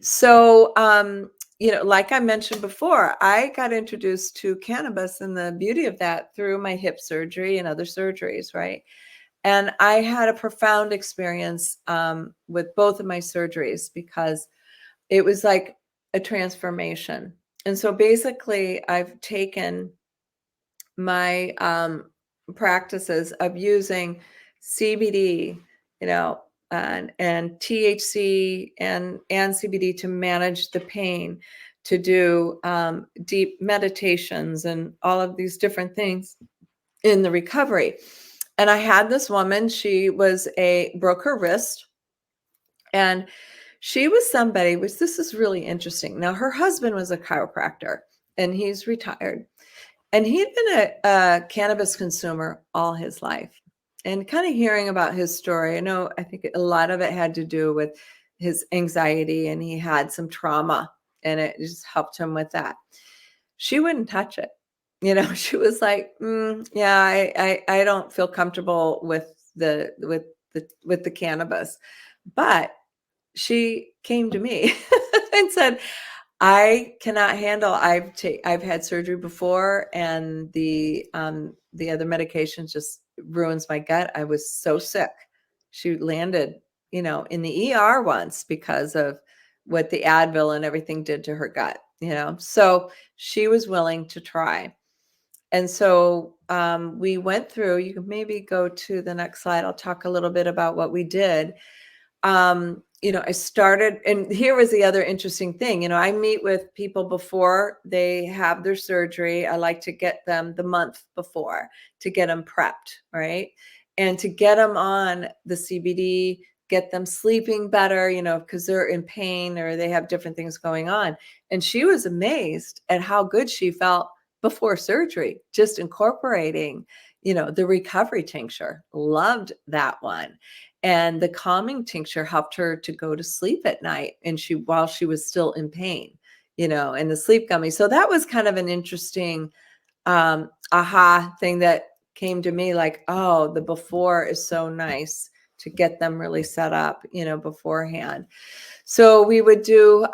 So, like I mentioned before, I got introduced to cannabis and the beauty of that through my hip surgery and other surgeries, right? And I had a profound experience with both of my surgeries because it was like a transformation. And so basically, I've taken my practices of using CBD, and THC and CBD to manage the pain, to do deep meditations and all of these different things in the recovery. And I had this woman, she was broke her wrist, and she was somebody, which this is really interesting. Now, her husband was a chiropractor and he's retired. And he'd been a cannabis consumer all his life. And kind of hearing about his story, I think a lot of it had to do with his anxiety, and he had some trauma, and it just helped him with that. She wouldn't touch it. She was like, yeah, I don't feel comfortable with the cannabis. But she came to me and said, I cannot handle. I've had surgery before, and the other medication just ruins my gut. I was so sick. She landed, in the ER once because of what the Advil and everything did to her gut. So she was willing to try, and so we went through. You can maybe go to the next slide. I'll talk a little bit about what we did. I started, and here was the other interesting thing. I meet with people before they have their surgery. I like to get them the month before to get them prepped, right? And to get them on the CBD, get them sleeping better, because they're in pain or they have different things going on. And she was amazed at how good she felt before surgery, just incorporating, the recovery tincture. Loved that one. And the calming tincture helped her to go to sleep at night, and while she was still in pain, and the sleep gummy. So that was kind of an interesting aha thing that came to me, like, oh, the before is so nice to get them really set up, beforehand. So we would do,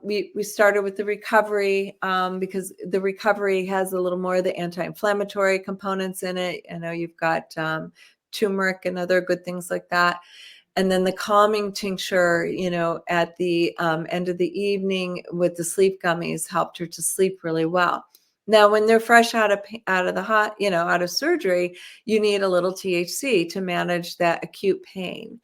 we started with the recovery, because the recovery has a little more of the anti-inflammatory components in it. I know you've got turmeric and other good things like that. And then the calming tincture, at the end of the evening with the sleep gummies helped her to sleep really well. Now, when they're fresh out of the hot, out of surgery, you need a little THC to manage that acute pain.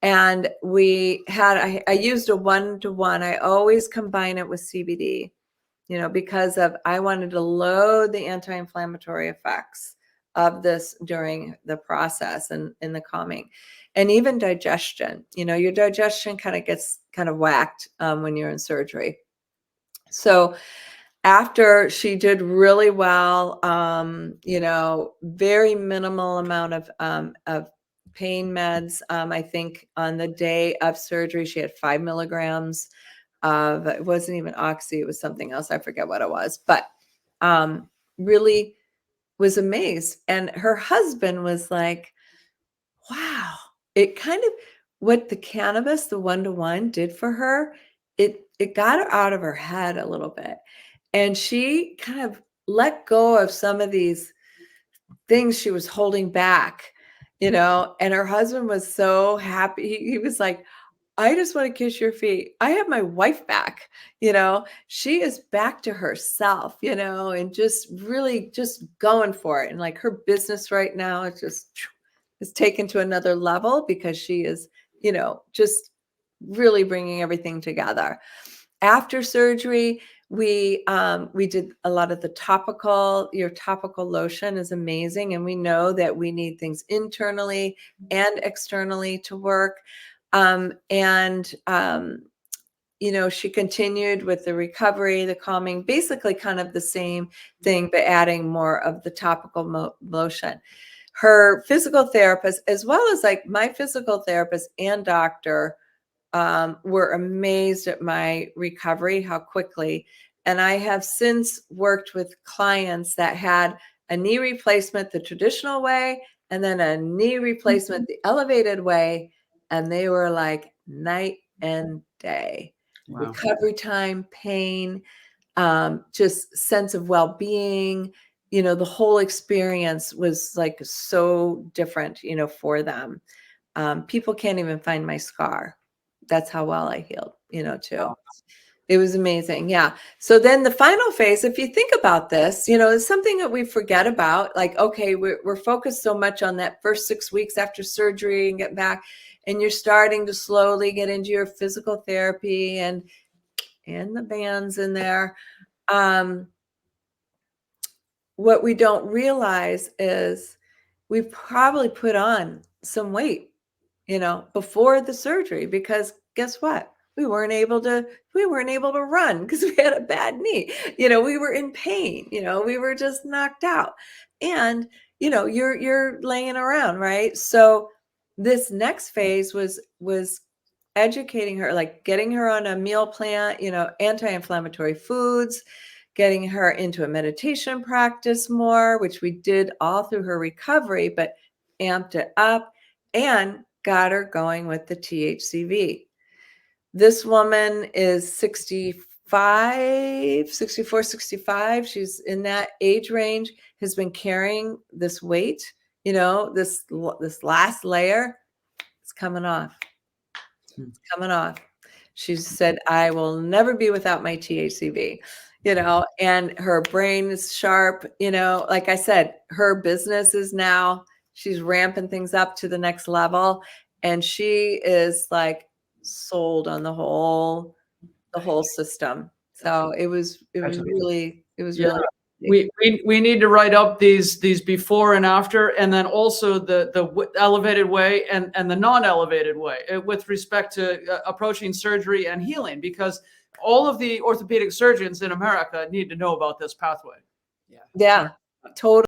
And I used a 1-to-1. I always combine it with CBD, because I wanted to load the anti-inflammatory effects of this during the process and in the calming, and even digestion. Your digestion kind of gets kind of whacked when you're in surgery. So after she did really well, very minimal amount of pain meds. I think on the day of surgery, she had 5 milligrams of, it wasn't even oxy, it was something else. I forget what it was, but really was amazed. And her husband was like, wow, it kind of, what the cannabis, the 1-to-1 did for her, it got her out of her head a little bit. And she kind of let go of some of these things she was holding back, and her husband was so happy. He was like, I just want to kiss your feet. I have my wife back, she is back to herself, and just really just going for it. And like her business right now is taken to another level because she is, just really bringing everything together. After surgery, we did a lot of the topical. Your topical lotion is amazing, and we know that we need things internally and externally to work. She continued with the recovery, the calming, basically kind of the same thing, but adding more of the topical lotion. Her physical therapist, as well as like my physical therapist and doctor, were amazed at my recovery, how quickly. And I have since worked with clients that had a knee replacement the traditional way, and then a knee replacement the elevated way. And they were like night and day. recovery time, pain, just sense of well-being. The whole experience was like so different, for them. People can't even find my scar. That's how well I healed, too. Wow. It was amazing. Yeah. So then the final phase, if you think about this, is something that we forget about. Like, okay, we're focused so much on that first 6 weeks after surgery and get back, and you're starting to slowly get into your physical therapy and the bands in there. What we don't realize is we probably put on some weight, before the surgery, because guess what? We weren't able to run because we had a bad knee. We were in pain, we were just knocked out. And, you're laying around, right? So this next phase was educating her, like getting her on a meal plan, anti-inflammatory foods, getting her into a meditation practice more, which we did all through her recovery, but amped it up and got her going with the THCV. This woman is 65, 64, 65. She's in that age range, has been carrying this weight, this last layer. It's coming off. It's coming off. She said, I will never be without my THCV, and her brain is sharp, like I said, her business is now, she's ramping things up to the next level. And she is like sold on the whole system. So it was really. We need to write up these before and after, and then also the elevated way and the non-elevated way with respect to approaching surgery and healing, because all of the orthopedic surgeons in America need to know about this pathway. Yeah, totally.